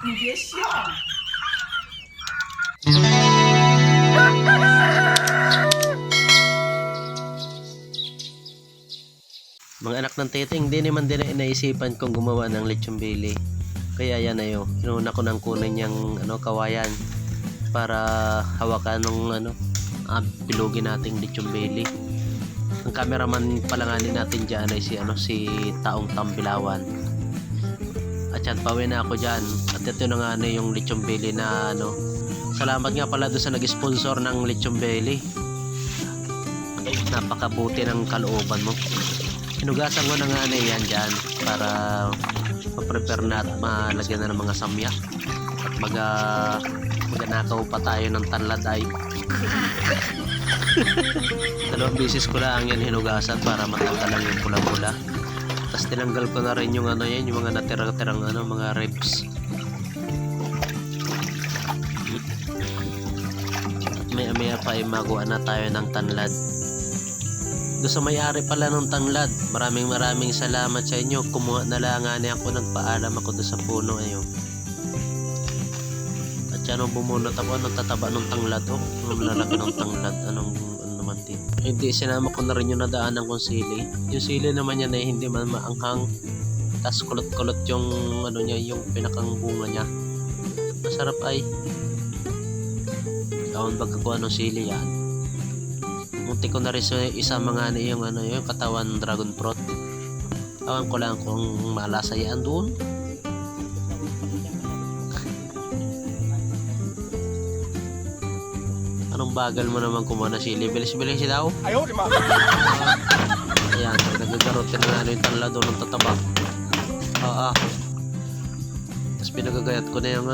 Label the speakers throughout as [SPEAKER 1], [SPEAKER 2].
[SPEAKER 1] 你别笑。
[SPEAKER 2] Mga anak ng tete, hindi naman din inaisipan kong gumawa ng lechon belly. Kaya yan ayo, inuna ko nang kunin yung kawayan para hawakan ng bilugin nating lechon belly. Ang cameraman palanganin natin diyan ay si Taong Tambilawan. At yan, pauwi na ako diyan. At ito na nga yung lechon belly na Salamat nga pala doon sa nag-sponsor ng lechon belly. Napakabuti ng kalooban mo. Hinugasan ko na nga yan dyan para ma-prepare na at malagyan na ng mga samya at maganakaw pa tayo ng tanlad ay. Dalawang bisis ko lang yan hinugasan para matanggal lang yung pula-pula. Tapos tinanggal ko na rin yung yung mga natira-tirang mga ribs. At maya pa ay maguan na tayo ng tanlad. Doon sa may-ari pala ng tanglad, maraming salamat sa inyo. Kumuha na lang nga niya ako, nagpaalam ako doon sa puno ayo. At yan bumunot ako, anong tataba ng tanglad anong lalaki ng tanglad, ano naman din. Hindi, sinama ko na rin yung nadaanan kong sili. Yung sili naman yan ay hindi man maanghang, tas kulot-kulot yung yung pinakang bunga niya. Masarap ay. Kaon baga ko anong sili yan. Munti ko na rin isa mga yung katawan dragon fruit. Awan ko lang kung malasa yan doon. Anong bagal mo naman kumuha na sili? Bilis-bilis daw.
[SPEAKER 1] Ayaw, di ba?
[SPEAKER 2] Ayan, nagagarotin na yung tanla doon ng tatabak. Tapos pinagagayat ko na yung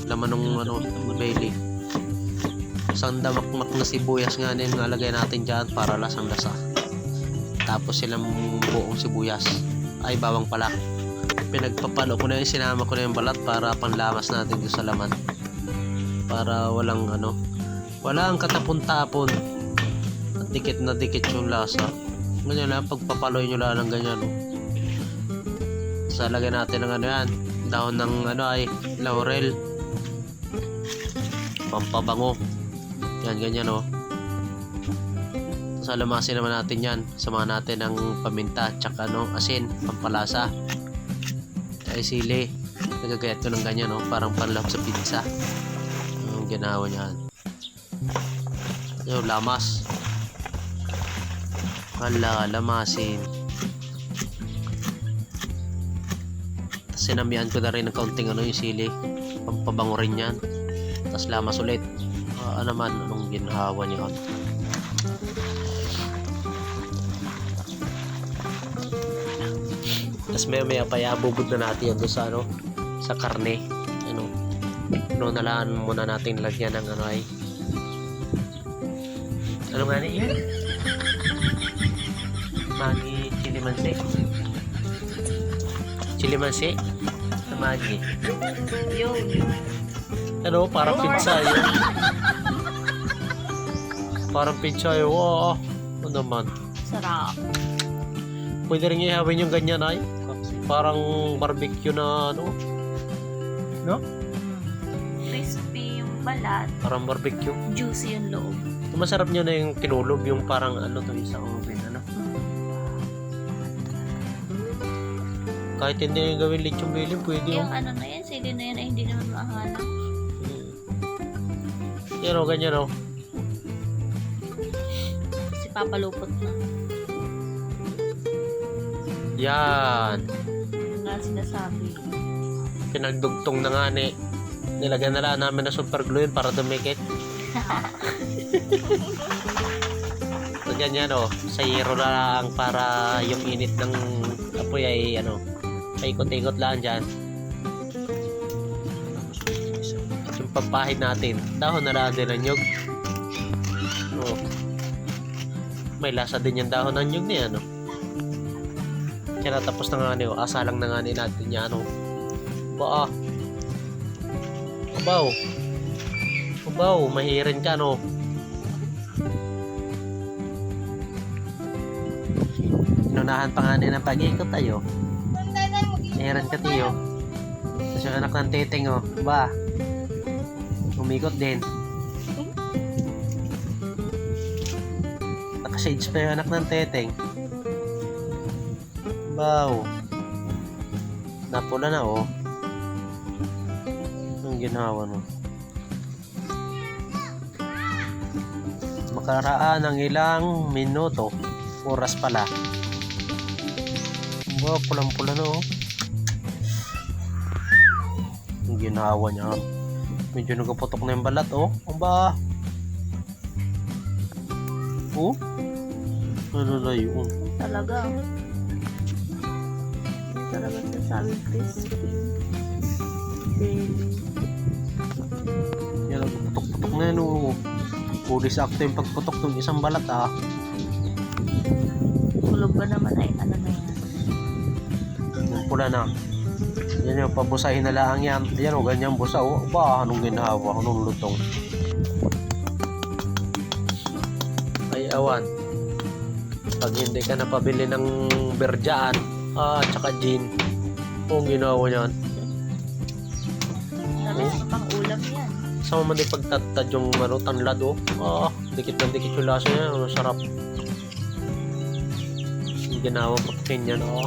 [SPEAKER 2] laman ng belly. Isang damakmak na sibuyas nga din nalagay natin dyan para lasang-lasa. Tapos silang buong sibuyas ay bawang pala. Pinagpapalo ko na sinama ko na yung balat para panlamas natin doon sa laman. Para walang katapon-tapon at dikit na dikit yung lasa. Ganyan lang, pagpapaloy nyo lang ng ganyan. Tapos lagyan natin ng yan, dahon ng laurel, pampabango. Yan, ganyan Tapos alamasin naman natin yan. Samahan natin ng paminta tsaka asin, pampalasa. Ay sili. Nagagayat ko ng ganyan parang panlap sa pizza. Yung ginawa niyan. Yung lamas. Lamasin. Tapos sinamihan ko na rin ng kaunting yung sili. Pampabango rin yan. Tapos lamas ulit. Anong ginhawa niya Tapos maya pa iabubod na natin yan doon sa karne. Nalaan muna natin lagyan ng ano nga yan? Magi chili mansi na magi parang pizza yun. Parang pizza yun. Wow. Ano naman?
[SPEAKER 3] Sarap.
[SPEAKER 2] Pwede rin ihawin yung ganyan ay. Parang barbecue na no?
[SPEAKER 3] Crispy yung balat.
[SPEAKER 2] Parang barbecue.
[SPEAKER 3] Juicy yung loob.
[SPEAKER 2] Masarap nyo na yung kinulob. Yung parang isang oven. Kahit hindi gawin lechon belly, pwede
[SPEAKER 3] yung na yan, sili na yan ay hindi naman mahanap.
[SPEAKER 2] Yan ganyan
[SPEAKER 3] Kasi papalupot na.
[SPEAKER 2] Yan.
[SPEAKER 3] Yung nga sinasabi.
[SPEAKER 2] Pinagdugtong na nga nilagyan na lang namin na super glue yun para dumikit. So ganyan sa hero lang para yung init ng apoy ay paikot-ikot lang dyan. At yung pampahid natin, dahon na lang din ng nyug. May lasa din yung dahon ng nyug niya kaya tapos na nga asalang na nga natin yan abaw mahirin ka naunahan pa nga din ang pag-ikot tayo. Meron ka tiyo. Tapos yung anak ng teteng oh. Ba? Umikot din. Nakashades pa yung anak ng teteng. Wow. Napula na oh. Ang ginawa no. Makaraan ng ilang minuto. Oras pala. Wow, pulang-pula na oh. Ang ginawa niya. Medyo nagputok na yung balat oh. Aba. Oh. Ano na yun?
[SPEAKER 3] Talaga. Talaga sasabi crispy. Belly.
[SPEAKER 2] Yan, nagputok-putok na yun oh. Huli sakto yung pagputok ng isang balat ah.
[SPEAKER 3] Kulog ba naman ay ano na yan?
[SPEAKER 2] Yung pula na. Yan yung pabusahin na lang yan. Yan o, ganyan busa o. Ba, anong ginawa? Anong lutong? Ay, awan. Pag hindi ka napabili ng berjaan, tsaka gin, ang ginawa niyan.
[SPEAKER 3] Sabi sa pang ulam yan.
[SPEAKER 2] Sama man din pagtatad yung tanlad o. Dikit na dikit yung lasa niya. Ang sarap. Ang ginawa pagkain yan o.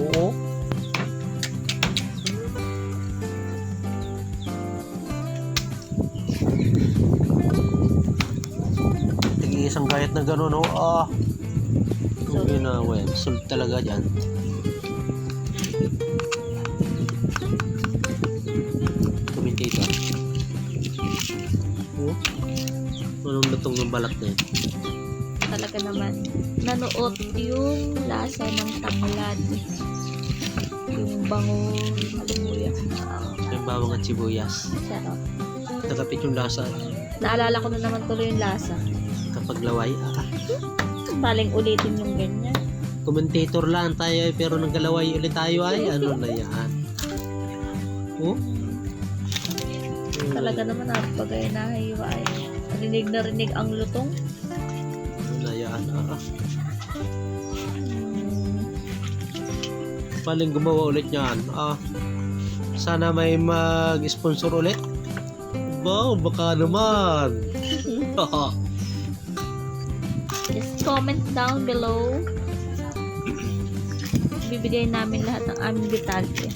[SPEAKER 2] Oo. Isang gayat na gano'n, oh. Ang ginawa yan. Salt talaga dyan. Commentator. Oh. Anong lutong ng balat na yan?
[SPEAKER 3] Talaga naman. Nanuot yung lasa ng tanglad. Yung bango, malumuya.
[SPEAKER 2] Yung bawang at sibuyas.
[SPEAKER 3] Sarap.
[SPEAKER 2] Nakapit yung lasa.
[SPEAKER 3] Naalala ko na naman tuloy yung lasa.
[SPEAKER 2] Kapag laway,
[SPEAKER 3] Baling ulitin yung ganyan.
[SPEAKER 2] commentator lang tayo pero nagkalaway ulit tayo ay ano na yan. Oh?
[SPEAKER 3] Talaga naman napagay na hiwa ay. Rinig na rinig ang lutong.
[SPEAKER 2] Ano na yan, Paling gumawa ulit yan. Sana may mag-sponsor ulit. Wow, baka naman.
[SPEAKER 3] Just comment down below. Bibigay namin lahat ng aming detalye.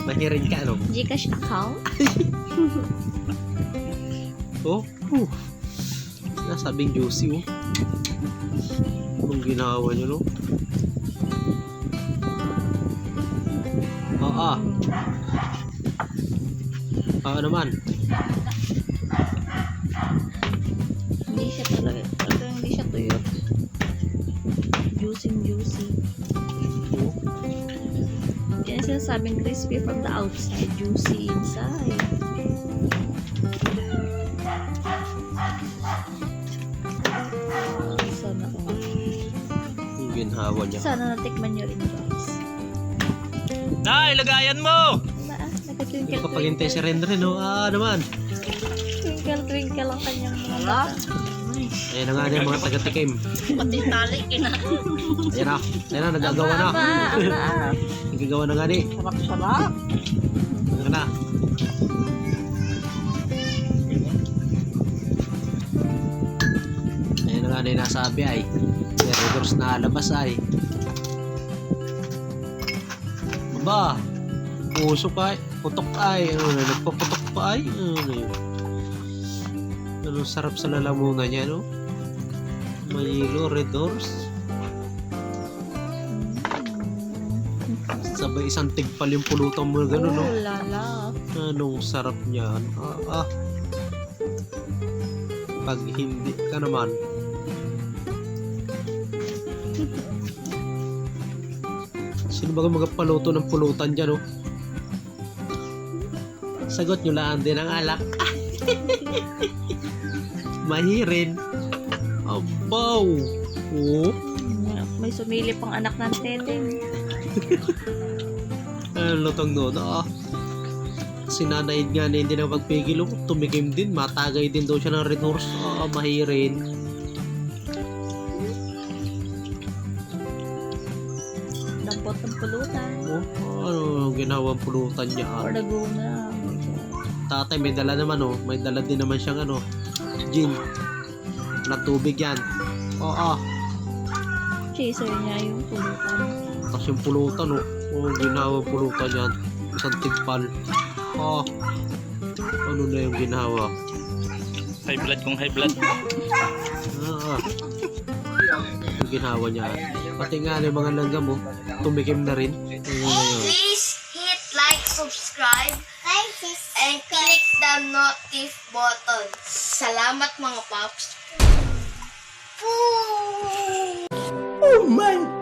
[SPEAKER 2] Mahirin ka, ano?
[SPEAKER 3] Gcash account.
[SPEAKER 2] Oh, nasabing juicy, oh. Anong ginawa nyo, no? Naman.
[SPEAKER 3] Hindi siya talaga hindi siya tuyo. Juicy. Yan sinasabing crispy from the outside, juicy inside. Sana
[SPEAKER 2] Yung ginhawa niya.
[SPEAKER 3] Sana natikman nyo rin, guys.
[SPEAKER 2] Ilagayan mo! Hindi
[SPEAKER 3] Nagka-twinkle
[SPEAKER 2] ka paghintay si Rendren, no? Naman.
[SPEAKER 3] Twinkle ang kanyang mga mata.
[SPEAKER 2] Ayan na nga din mga taga-tikim.
[SPEAKER 3] Pati tali,
[SPEAKER 2] Ayan na, nagagawa na. Nagagawa na nga di.
[SPEAKER 1] Sarap.
[SPEAKER 2] Ayan na. Ayan na nga din nasabi ay. Meron na labas ay. Ba, usok ay, putok ay, nagpaputok pa ay, ano sarap sa lalamunan niya, no? Mayilo, red doors. Sabay isang tigpal yung pulutan mo, gano'n, no?
[SPEAKER 3] Oh, lala.
[SPEAKER 2] Anong sarap niyan? Pag hindi ka naman. Sino ba magpaluto ng pulutan dyan, oh? Sagot nyo lang din ang alak. Mahirin. Abaw! Oh.
[SPEAKER 3] May sumilip ang anak ng teteng.
[SPEAKER 2] Ano lutong doon? Sinanaid nga na hindi na magpigil. Tumikim din. Matagay din daw siya ng Red Horse. Mahirin.
[SPEAKER 3] Dampot ng pulutan.
[SPEAKER 2] Ano ginawang pulutan niya?
[SPEAKER 3] Or Laguna.
[SPEAKER 2] Tatay may dala naman may dala din naman siyang gin na tubig yan.
[SPEAKER 3] Chaser niya yung pulutan.
[SPEAKER 2] Tapos yung pulutan ginawang pulutan yan, isang tigpal. Ano na yung ginawa?
[SPEAKER 4] High blood kung high blood.
[SPEAKER 2] Yung ginawa niya, pati nga yung mga langgam tumikim na rin.
[SPEAKER 5] Please hit like, subscribe, and click the notif button. Salamat mga paps.
[SPEAKER 1] Oh my